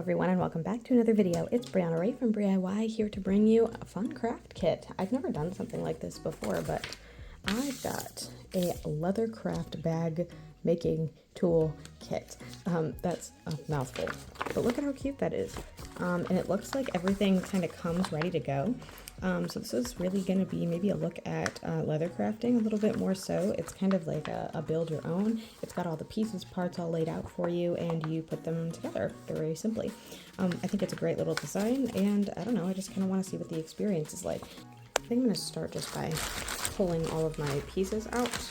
everyone, and welcome back to another video. It's Brianna Ray from BriYY here to bring you a fun craft kit. I've never done something like this before, but I've got a leather craft bag making tool kit. That's a mouthful, but look at how cute that is. And it looks like everything kind of comes ready to go. So this is really going to be maybe a look at leather crafting a little bit more so. It's kind of like a build your own. It's got all the pieces, parts all laid out for you, and you put them together very simply. I think it's a great little design, and I don't know, I just kind of want to see what the experience is like. I think I'm going to start just by pulling all of my pieces out.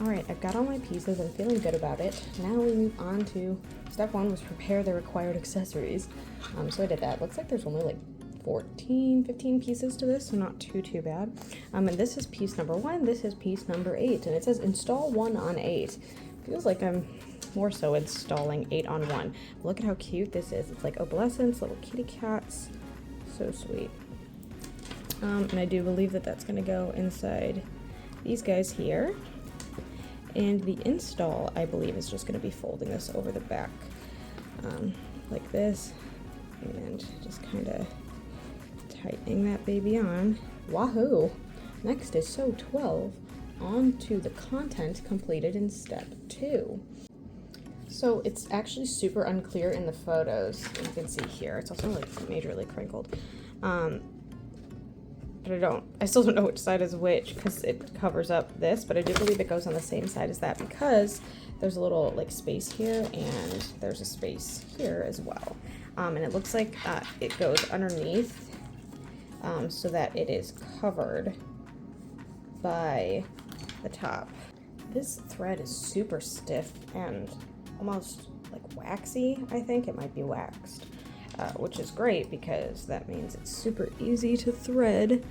Alright, I've got all my pieces. I'm feeling good about it. Now we move on to step one, was prepare the required accessories. So I did that. Looks like there's only like 14, 15 pieces to this, so not too bad. And this is piece number 1, this is piece number 8, and it says install 1 on 8. Feels like I'm more so installing 8 on 1. Look at how cute this is. It's like opalescence, little kitty cats. So sweet. And I do believe that that's going to go inside these guys here. And the install, I believe, is just going to be folding this over the back like this, and just kind of tightening that baby on. Wahoo! Next is sew 12 onto the content completed in step 2. So it's actually super unclear in the photos. You can see here, it's also like majorly crinkled. But I still don't know which side is which because it covers up this, but I do believe it goes on the same side as that because there's a little like space here and there's a space here as well. And it looks like it goes underneath so that it is covered by the top. This thread is super stiff and almost like waxy. I think it might be waxed. Which is great because that means it's super easy to thread,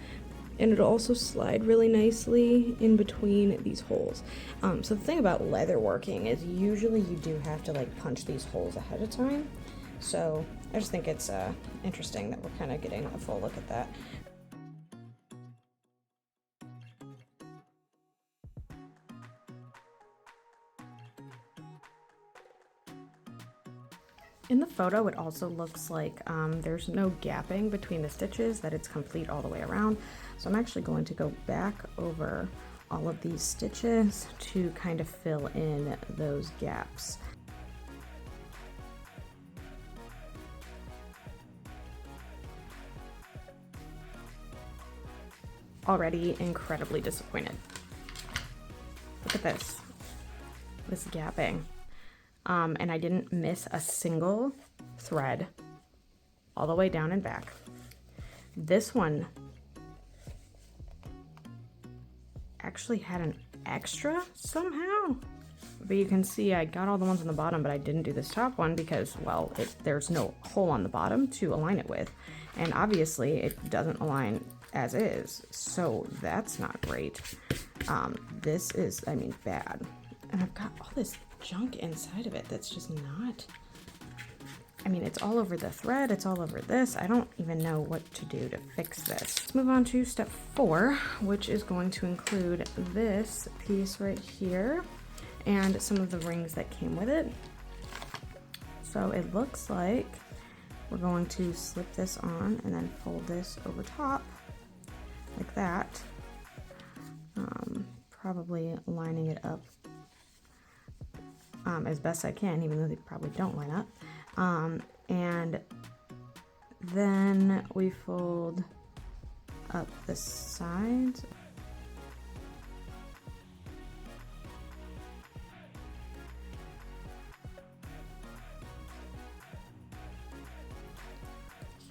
and it'll also slide really nicely in between these holes. So the thing about leather working is usually you do have to like punch these holes ahead of time. So I just think it's interesting that we're kind of getting a full look at that. In the photo, it also looks like there's no gapping between the stitches, that it's complete all the way around. So I'm actually going to go back over all of these stitches to kind of fill in those gaps. Already incredibly disappointed. Look at this gapping. And I didn't miss a single thread all the way down and back. This one actually had an extra somehow, but you can see I got all the ones on the bottom, but I didn't do this top one because, well, there's no hole on the bottom to align it with, and obviously it doesn't align as is, so that's not great. This is, I mean, bad. And I've got all this junk inside of it that's just not, I mean, it's all over the thread, it's all over this. I don't even know what to do to fix this. Let's move on to step 4, which is going to include this piece right here and some of the rings that came with it. So it looks like we're going to slip this on and then fold this over top like that, probably lining it up as best I can, even though they probably don't line up. And then we fold up the sides.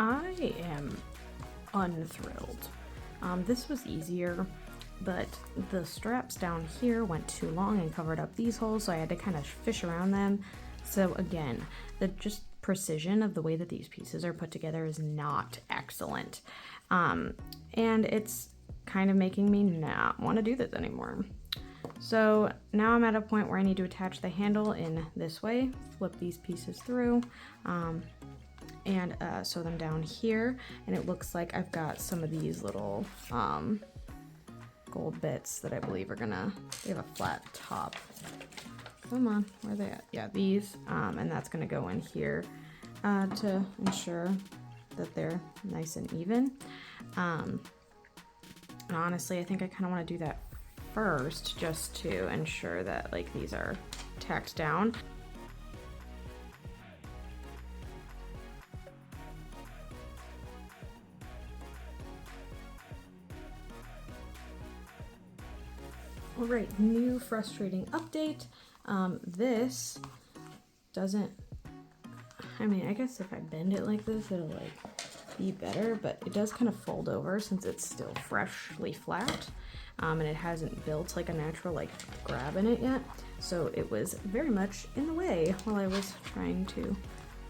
I am unthrilled. This was easier, but the straps down here went too long and covered up these holes, so I had to kind of fish around them. So again, the just precision of the way that these pieces are put together is not excellent. And it's kind of making me not want to do this anymore. So now I'm at a point where I need to attach the handle in this way, flip these pieces through, and sew them down here. And it looks like I've got some of these little gold bits that I believe are gonna, they have a flat top. Come on, where are they at? Yeah, these, and that's gonna go in here to ensure that they're nice and even. And honestly, I think I kind of want to do that first just to ensure that like these are tacked down. All right, new frustrating update. This doesn't, I mean, I guess if I bend it like this, it'll like be better, but it does kind of fold over since it's still freshly flat. And it hasn't built like a natural like grab in it yet. So it was very much in the way while I was trying to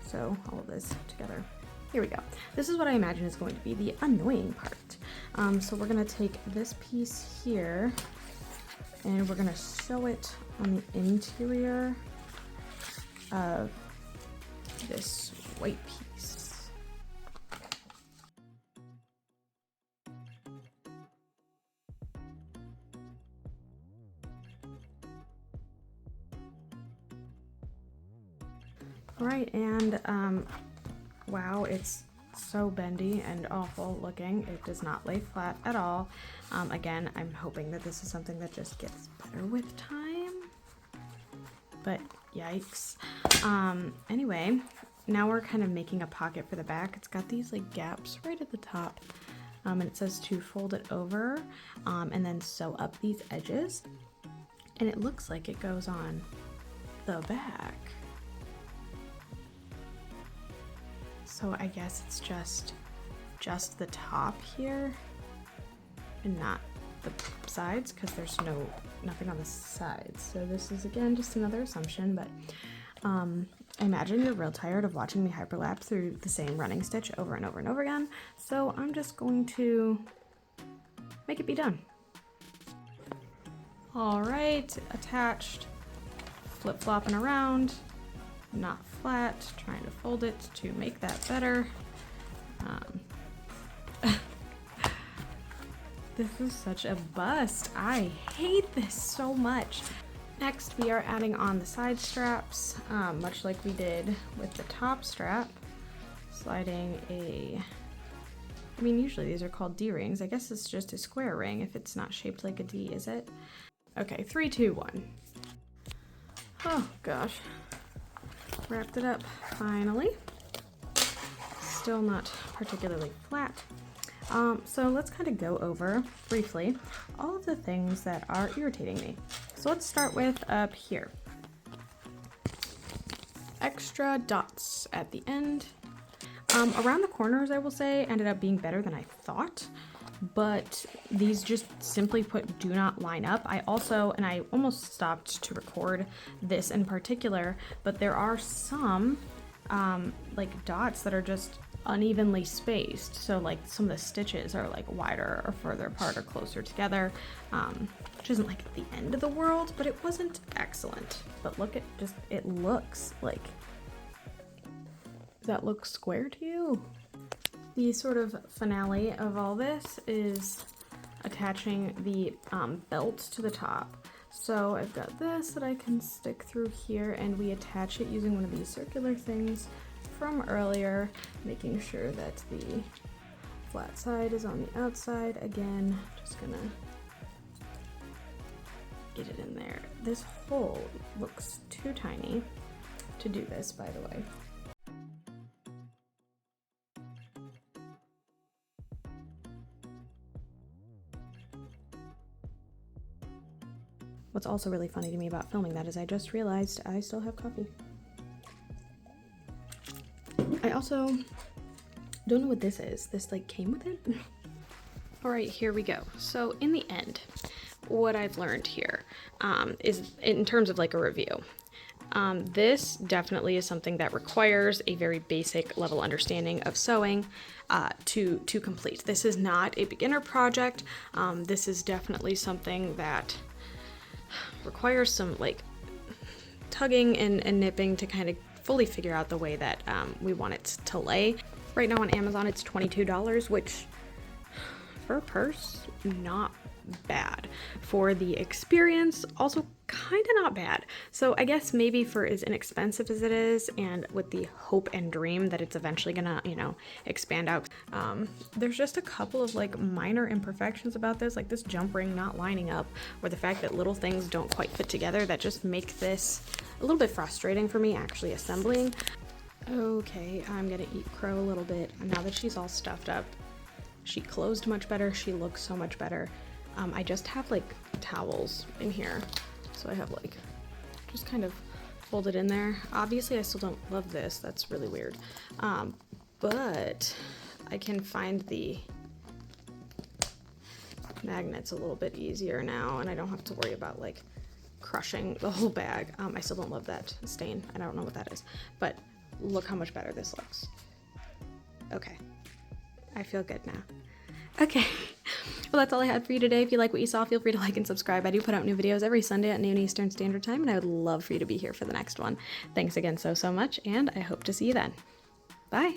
sew all of this together. Here we go. This is what I imagine is going to be the annoying part. So we're gonna take this piece here and we're gonna sew it on the interior of this white piece. All right, and wow, it's so bendy and awful looking. It does not lay flat at all. Again, I'm hoping that this is something that just gets better with time, but yikes. Anyway, now we're kind of making a pocket for the back. It's got these like gaps right at the top, and it says to fold it over and then sew up these edges, and it looks like it goes on the back. So I guess it's just the top here and not the sides, because there's nothing on the sides. So this is again just another assumption, but I imagine you're real tired of watching me hyperlapse through the same running stitch over and over and over again. So I'm just going to make it be done. All right, attached, flip-flopping around. Not flat, trying to fold it to make that better. This is such a bust. I hate this so much. Next, we are adding on the side straps, much like we did with the top strap. Sliding I mean, usually these are called D-rings. I guess it's just a square ring if it's not shaped like a D, is it? Okay, 3, 2, 1. Oh gosh. Wrapped it up finally. Still not particularly flat. So let's kind of go over briefly all of the things that are irritating me. So let's start with up here. Extra dots at the end. Around the corners, I will say, ended up being better than I thought, but these just simply put do not line up. I almost stopped to record this in particular, but there are some like dots that are just unevenly spaced. So like some of the stitches are like wider or further apart or closer together, which isn't like the end of the world, but it wasn't excellent. But look at it looks like, does that look square to you? The sort of finale of all this is attaching the belt to the top. So I've got this that I can stick through here, and we attach it using one of these circular things from earlier, making sure that the flat side is on the outside. Again, just gonna get it in there. This hole looks too tiny to do this, by the way. What's also really funny to me about filming that is I just realized I still have coffee. I also don't know what this is. This like came with it? All right, here we go. So in the end, what I've learned here is in terms of like a review. This definitely is something that requires a very basic level understanding of sewing to complete. This is not a beginner project. This is definitely something that requires some like tugging and nipping to kind of fully figure out the way that we want it to lay. Right now on Amazon it's $22, which for a purse, not bad. For the experience, also kind of not bad. So I guess maybe for as inexpensive as it is, and with the hope and dream that it's eventually gonna, you know, expand out, there's just a couple of like minor imperfections about this, like this jump ring not lining up, or the fact that little things don't quite fit together that just make this a little bit frustrating for me actually assembling. Okay, I'm gonna eat Crow a little bit now that she's all stuffed up. She closed much better, she looks so much better. I just have like towels in here, so I have like just kind of folded in there. Obviously I still don't love this, that's really weird, but I can find the magnets a little bit easier now, and I don't have to worry about like crushing the whole bag. I still don't love that stain, I don't know what that is, but look how much better this looks. Okay, I feel good now. Okay, well that's all I had for you today. If you like what you saw, feel free to like and subscribe. I do put out new videos every Sunday at noon Eastern Standard Time, and I would love for you to be here for the next one. Thanks again so much, and I hope to see you then. Bye!